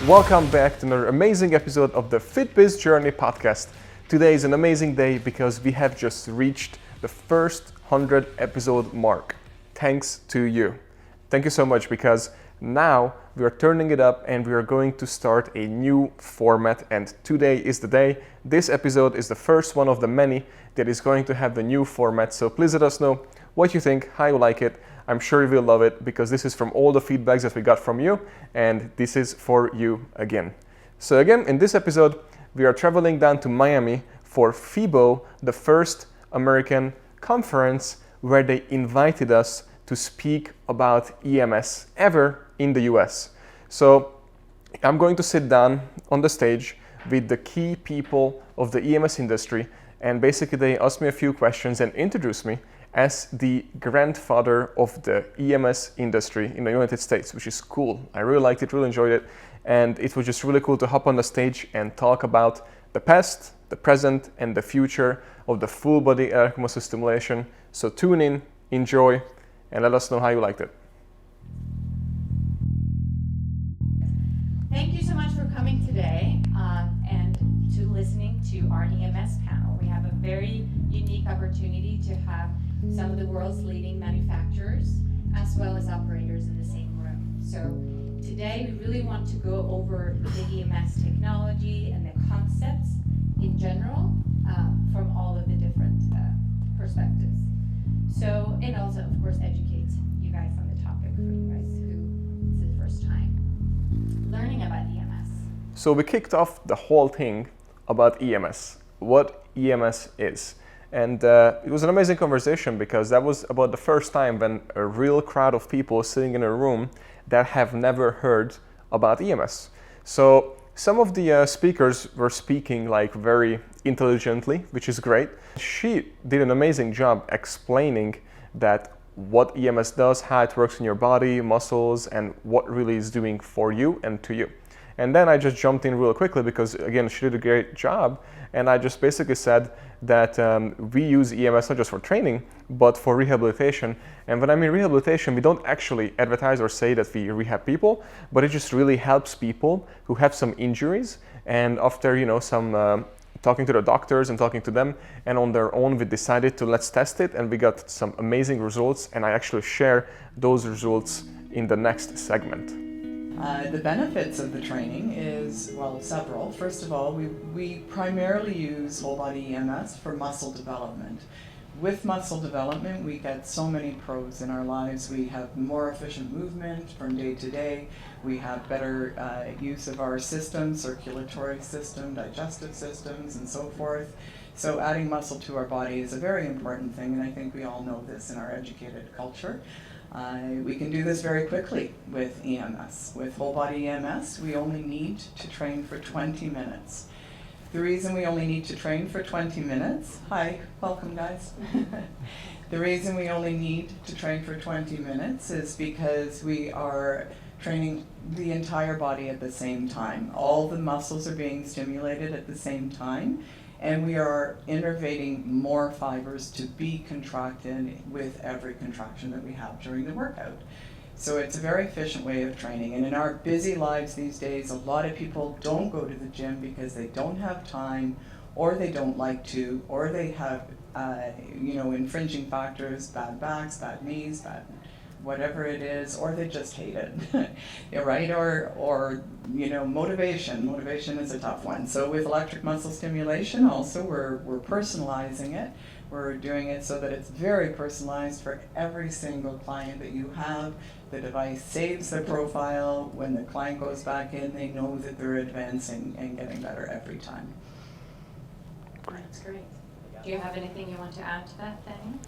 Welcome back to another amazing episode of the FitBiz Journey podcast. Today is an amazing day because we have just reached the first 100 episode mark. Thanks to you. Thank you so much because now we are turning it up and we are going to start a new format, and today is the day. This episode is the first one of the many that is going to have the new format, so please let us know what you think, how you like it. I'm sure you will love it because this is from all the feedbacks that we got from you, and this is for you again. So again, in this episode, we are traveling down to Miami for FIBO, the first American conference where they invited us to speak about EMS ever in the US. So I'm going to sit down on the stage with the key people of the EMS industry, and basically they asked me a few questions and introduced me as the grandfather of the EMS industry in the United States, which is cool. I really liked it, really enjoyed it, and it was just really cool to hop on the stage and talk about the past, the present, and the future of the full body electromuscular stimulation. So tune in, enjoy, and let us know how you liked it. Thank you so much for coming today and to listening to our EMS panel. We have a very unique opportunity to have some of the world's leading manufacturers as well as operators in the same room. So today we really want to go over the EMS technology and the concepts in general from all of the different perspectives. So, and also of course educate you guys on the topic for you guys who it's the first time learning about EMS. So we kicked off the whole thing about EMS, what EMS is. And it was an amazing conversation because that was about the first time when a real crowd of people sitting in a room that have never heard about EMS. So some of the speakers were speaking like very intelligently, which is great. She did an amazing job explaining that what EMS does, how it works in your body, muscles, and what really is doing for you and to you. And then I just jumped in real quickly because, again, she did a great job. And I just basically said that we use EMS not just for training, but for rehabilitation. And when I mean rehabilitation, we don't actually advertise or say that we rehab people, but it just really helps people who have some injuries. And after, some talking to the doctors and talking to them, and on their own, we decided to let's test it. And we got some amazing results. And I actually share those results in the next segment. The benefits of the training is, well, several. First of all, we primarily use whole body EMS for muscle development. With muscle development, we get so many pros in our lives. We have more efficient movement from day to day. We have better use of our system, circulatory system, digestive systems, and so forth. So adding muscle to our body is a very important thing, and I think we all know this in our educated culture. We can do this very quickly with EMS. With whole body EMS, we only need to train for 20 minutes. The reason we only need to train for 20 minutes, hi, welcome guys. The reason we only need to train for 20 minutes is because we are training the entire body at the same time. All the muscles are being stimulated at the same time, and we are innervating more fibers to be contracted with every contraction that we have during the workout. So it's a very efficient way of training. And in our busy lives these days, a lot of people don't go to the gym because they don't have time, or they don't like to, or they have infringing factors, bad backs, bad knees, bad whatever it is, or they just hate it, right? Or motivation. Motivation is a tough one. So with electric muscle stimulation, also we're personalizing it. We're doing it so that it's very personalized for every single client that you have. The device saves the profile. When the client goes back in, they know that they're advancing and getting better every time. That's great. Do you have anything you want to add to that, Daniel?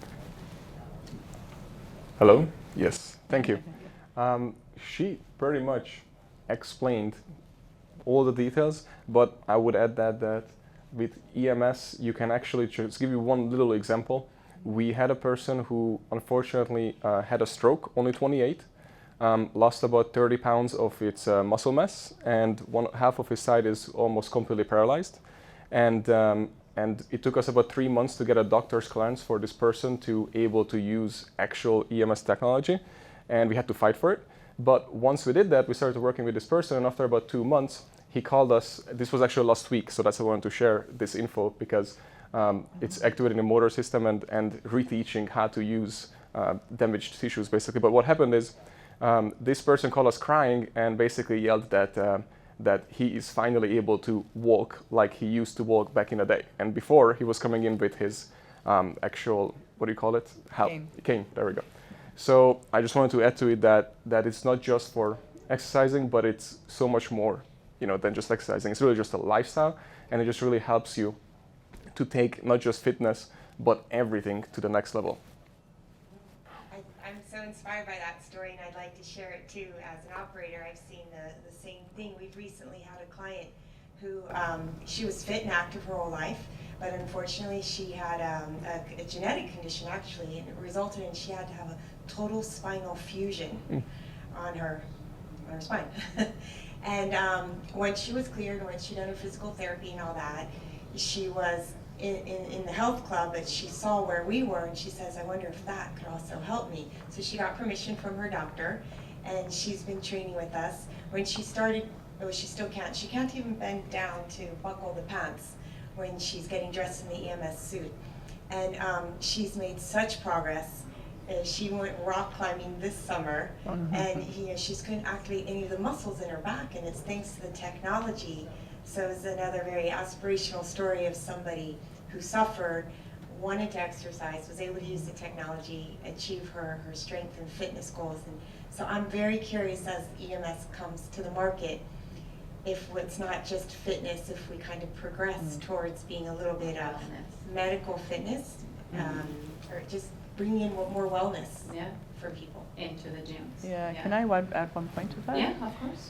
Hello? Yes, thank you. She pretty much explained all the details, but I would add that with EMS, you can actually just give you one little example. We had a person who unfortunately had a stroke, only 28, lost about 30 pounds of its muscle mass, and half of his side is almost completely paralyzed. And it took us about 3 months to get a doctor's clearance for this person to able to use actual EMS technology, and we had to fight for it. But once we did that, we started working with this person, and after about 2 months, he called us. This was actually last week, so that's why I wanted to share this info, because it's activating the motor system and reteaching how to use damaged tissues, basically. But what happened is this person called us crying and basically yelled that he is finally able to walk like he used to walk back in the day. And before, he was coming in with his actual, what do you call it? Cane, there we go. So I just wanted to add to it that it's not just for exercising, but it's so much more, than just exercising. It's really just a lifestyle, and it just really helps you to take not just fitness, but everything to the next level. I'm so inspired by that story, and I'd like to share it too. As an operator, I've seen the same thing. We've recently had a client who, she was fit and active her whole life, but unfortunately she had a genetic condition actually, and it resulted in she had to have a total spinal fusion on her spine. And once she was cleared, and once she'd done her physical therapy and all that, she was in the health club, but she saw where we were, and she says, I wonder if that could also help me. So she got permission from her doctor, and she's been training with us. When she started, she still can't. She can't even bend down to buckle the pants when she's getting dressed in the EMS suit. And she's made such progress. She went rock climbing this summer, and she couldn't activate any of the muscles in her back, and it's thanks to the technology. So it's another very aspirational story of somebody who suffered, wanted to exercise, was able to use the technology, achieve her strength and fitness goals. And so I'm very curious as EMS comes to the market, if it's not just fitness, if we kind of progress towards being a little bit of medical fitness, or just bringing in more wellness for people. Into the gyms. Yeah, can I add one point to that? Yeah, of course.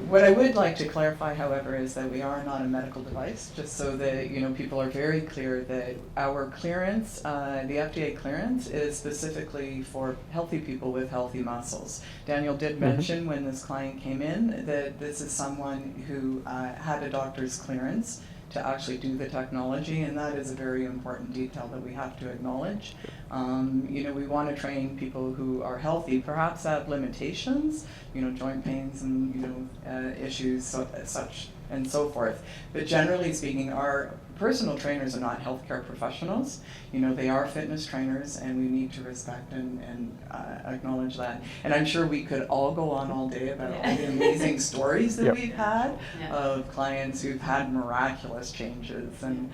What I would like to clarify, however, is that we are not a medical device, just so that people are very clear that our clearance, the FDA clearance, is specifically for healthy people with healthy muscles. Daniel did mention when this client came in that this is someone who had a doctor's clearance to actually do the technology, and that is a very important detail that we have to acknowledge. We want to train people who are healthy, perhaps have limitations, joint pains and issues such and so forth. But generally speaking, our personal trainers are not healthcare professionals. They are fitness trainers, and we need to respect and acknowledge that. And I'm sure we could all go on all day about all the amazing stories that we've had of clients who've had miraculous changes, and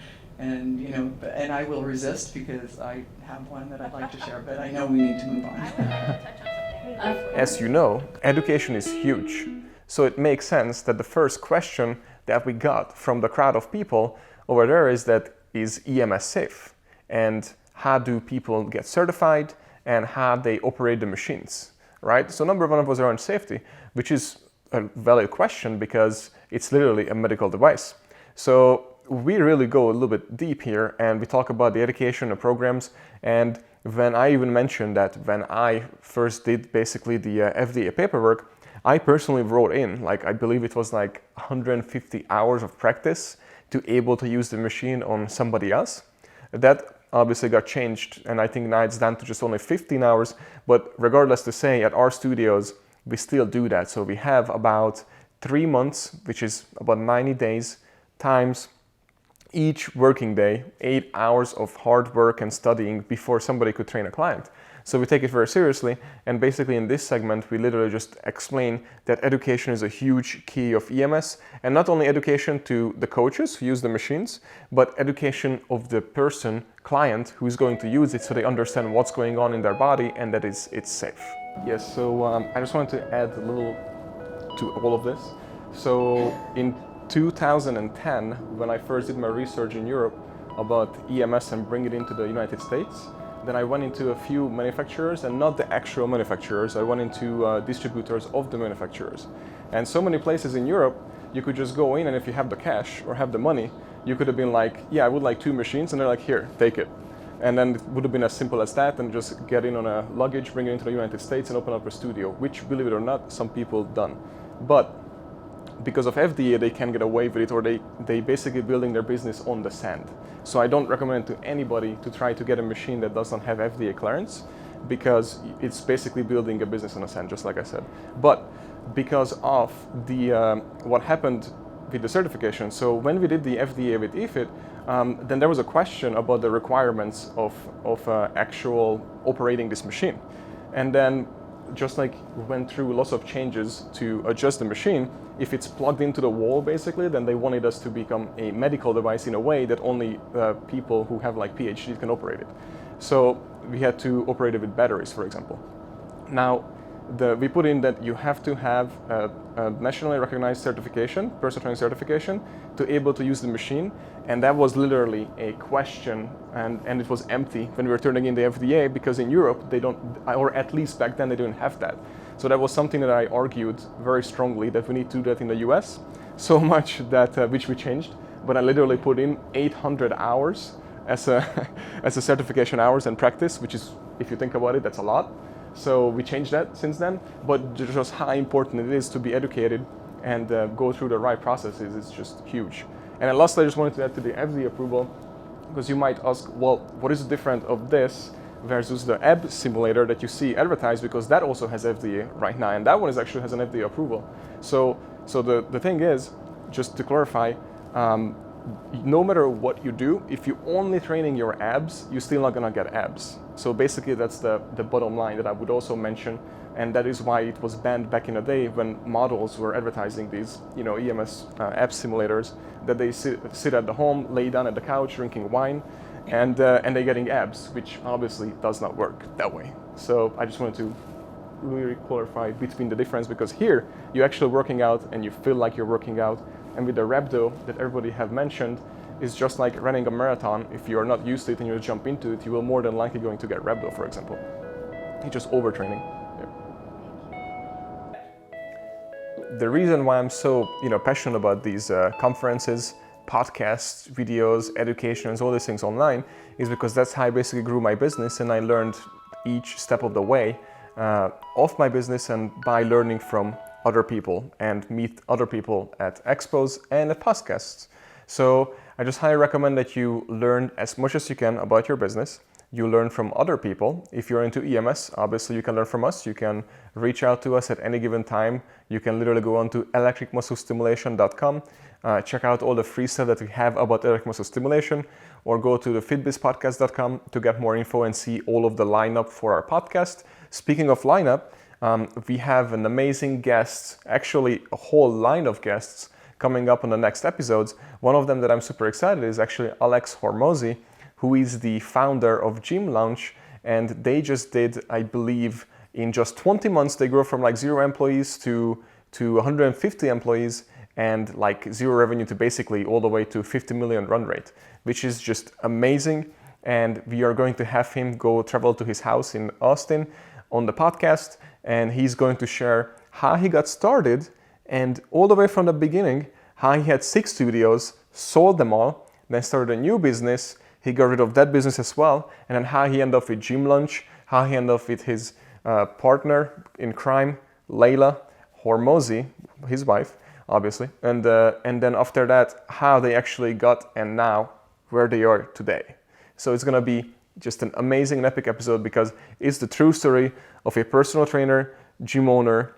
I will resist because I have one that I'd like to share, but I know we need to move on. I would like to touch on something. As you know, education is huge. So it makes sense that the first question that we got from the crowd of people over there is EMS safe? And how do people get certified, and how they operate the machines, right? So number one was around safety, which is a valid question because it's literally a medical device. So we really go a little bit deep here, and we talk about the education and programs. And when I even mentioned that when I first did basically the FDA paperwork, I personally wrote in, I believe it was 150 hours of practice to able to use the machine on somebody else. That obviously got changed, and I think now it's down to just only 15 hours. But regardless to say, at our studios, we still do that. So we have about 3 months, which is about 90 days, times each working day, 8 hours of hard work and studying before somebody could train a client. So we take it very seriously, and basically in this segment we literally just explain that education is a huge key of EMS, and not only education to the coaches who use the machines, but education of the person, client, who's going to use it, so they understand what's going on in their body and that it's safe. Yes, so I just wanted to add a little to all of this. So in 2010, when I first did my research in Europe about EMS and bring it into the United States, then I went into a few manufacturers, and not the actual manufacturers. I went into distributors of the manufacturers. And so many places in Europe, you could just go in, and if you have the cash or have the money, you could have been like, yeah, I would like 2 machines, and they're like, here, take it. And then it would have been as simple as that, and just get in on a luggage, bring it into the United States, and open up a studio, which, believe it or not, some people done. But because of FDA, they can get away with it, or they basically building their business on the sand. So I don't recommend to anybody to try to get a machine that doesn't have FDA clearance, because it's basically building a business in a sense, just like I said. But because of the what happened with the certification, so when we did the FDA with EFIT, then there was a question about the requirements of actual operating this machine. And then just like we went through lots of changes to adjust the machine, if it's plugged into the wall basically, then they wanted us to become a medical device in a way that only people who have like PhDs can operate it. So we had to operate it with batteries, for example. Now, we put in that you have to have a nationally recognized certification, personal training certification, to able to use the machine. And that was literally a question, and it was empty when we were turning in the FDA, because in Europe they don't, or at least back then they didn't have that. So that was something that I argued very strongly that we need to do that in the US, so much that which we changed. But I literally put in 800 hours as a certification hours and practice, which is, if you think about it, that's a lot. So we changed that since then, but just how important it is to be educated and go through the right processes is just huge. And lastly, I just wanted to add to the FDA approval, because you might ask, well, what is the difference of this versus the AB simulator that you see advertised, because that also has FDA right now, and that one is actually has an FDA approval. So the thing is, just to clarify, no matter what you do, if you're only training your abs, you're still not gonna get abs. So basically that's the bottom line that I would also mention, and that is why it was banned back in the day when models were advertising these, EMS ab simulators, that they sit at the home, lay down at the couch, drinking wine, and they're getting abs, which obviously does not work that way. So I just wanted to really clarify between the difference, because here you're actually working out and you feel like you're working out. And with the rhabdo that everybody have mentioned, is just like running a marathon. If you are not used to it and you jump into it, you will more than likely going to get rhabdo, for example. It's just overtraining. Yeah. The reason why I'm so passionate about these conferences, podcasts, videos, educations, all these things online, is because that's how I basically grew my business, and I learned each step of the way of my business, and by learning from other people and meet other people at expos and at podcasts. So I just highly recommend that you learn as much as you can about your business. You learn from other people. If you're into EMS, obviously you can learn from us. You can reach out to us at any given time. You can literally go on to electricmusclestimulation.com, check out all the free stuff that we have about electric muscle stimulation, or go to the FitBizPodcast.com to get more info and see all of the lineup for our podcast. Speaking of lineup, we have an amazing guest, actually a whole line of guests coming up on the next episodes. One of them that I'm super excited is actually Alex Hormozi, who is the founder of Gym Launch, and they just did, I believe, in just 20 months, they grew from like 0 employees to 150 employees, and like 0 revenue to basically all the way to 50 million run rate, which is just amazing. And we are going to have him go travel to his house in Austin on the podcast, and he's going to share how he got started and all the way from the beginning, how he had 6 studios, sold them all, then started a new business, he got rid of that business as well, and then how he ended up with Gym Launch, how he ended up with his partner in crime, Layla Hormozi, his wife, obviously, and then after that, how they actually got and now where they are today. So it's gonna be just an amazing and epic episode, because it's the true story of a personal trainer, gym owner,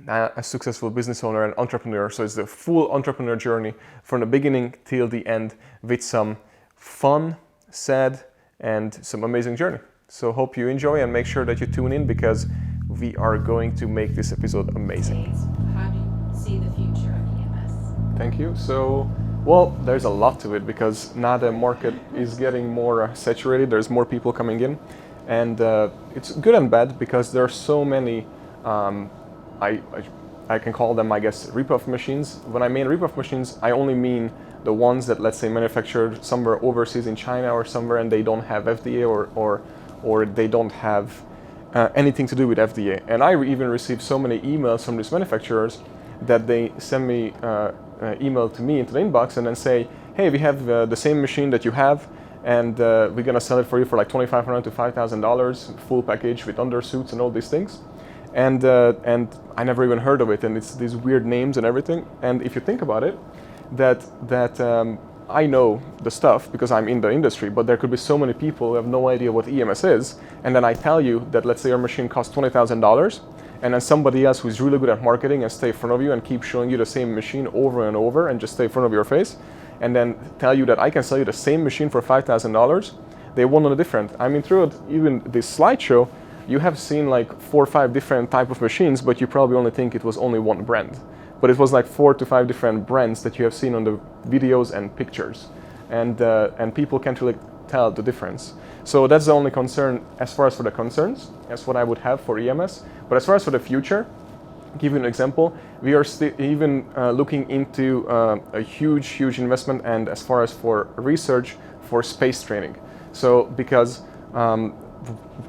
a successful business owner and entrepreneur. So it's the full entrepreneur journey from the beginning till the end, with some fun, sad, and some amazing journey. So hope you enjoy, and make sure that you tune in, because we are going to make this episode amazing. How do you see the future of EMS? Thank you. So, well, there's a lot to it, because now the market is getting more saturated. There's more people coming in, and it's good and bad, because there are so many, I can call them, I guess, rip-off machines. When I mean rip-off machines, I only mean the ones that, let's say, manufactured somewhere overseas in China or somewhere, and they don't have FDA or they don't have anything to do with FDA. And I even received so many emails from these manufacturers that they send me email to me into the inbox and then say, hey, we have the same machine that you have, and we're gonna sell it for you for like $2,500 to $5,000, full package with undersuits and all these things. And I never even heard of it, and it's these weird names and everything. And if you think about it, that I know the stuff because I'm in the industry, but there could be so many people who have no idea what EMS is, and then I tell you that, let's say your machine costs $20,000, and then somebody else who's really good at marketing and stay in front of you and keep showing you the same machine over and over and just stay in front of your face, and then tell you that I can sell you the same machine for $5,000, they won't know the difference. I mean, throughout even this slideshow, you have seen like 4 or 5 different type of machines, but you probably only think it was only one brand. But it was like 4 to 5 different brands that you have seen on the videos and pictures, and people can't really tell the difference. So that's the only concern as far as for the concerns. That's what I would have for EMS. But as far as for the future, give you an example, we are even looking into a huge investment, and as far as for research for space training. So because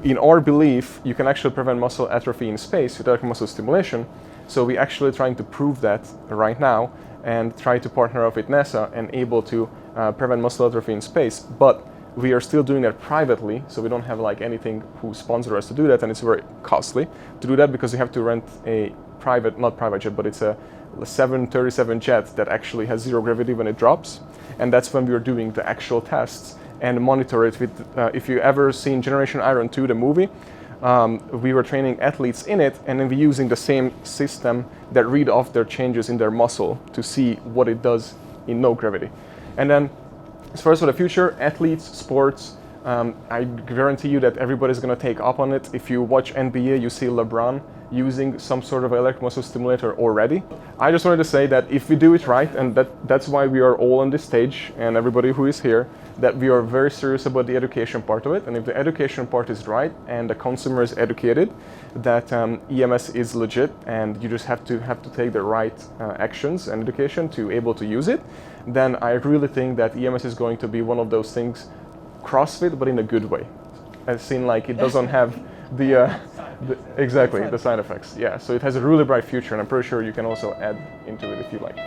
in our belief, you can actually prevent muscle atrophy in space with electrical muscle stimulation. So we're actually trying to prove that right now and try to partner up with NASA and able to prevent muscle atrophy in space. But we are still doing that privately, so we don't have like anything who sponsor us to do that, and it's very costly to do that because you have to rent a not private jet, but it's a 737 jet that actually has 0 gravity when it drops, and that's when we are doing the actual tests and monitor it with, if you ever seen Generation Iron 2, the movie, we were training athletes in it, and then we're using the same system that read off their changes in their muscle to see what it does in no gravity. And then as far as for the future, athletes, sports, I guarantee you that everybody's going to take up on it. If you watch NBA, you see LeBron using some sort of electric muscle stimulator already. I just wanted to say that if we do it right, and that's why we are all on this stage and everybody who is here, that we are very serious about the education part of it. And if the education part is right and the consumer is educated, that EMS is legit, and you just have to take the right actions and education to able to use it, then I really think that EMS is going to be one of those things, CrossFit, but in a good way. I've seen like it doesn't have exactly the side effects. Yeah, so it has a really bright future, and I'm pretty sure you can also add into it if you like.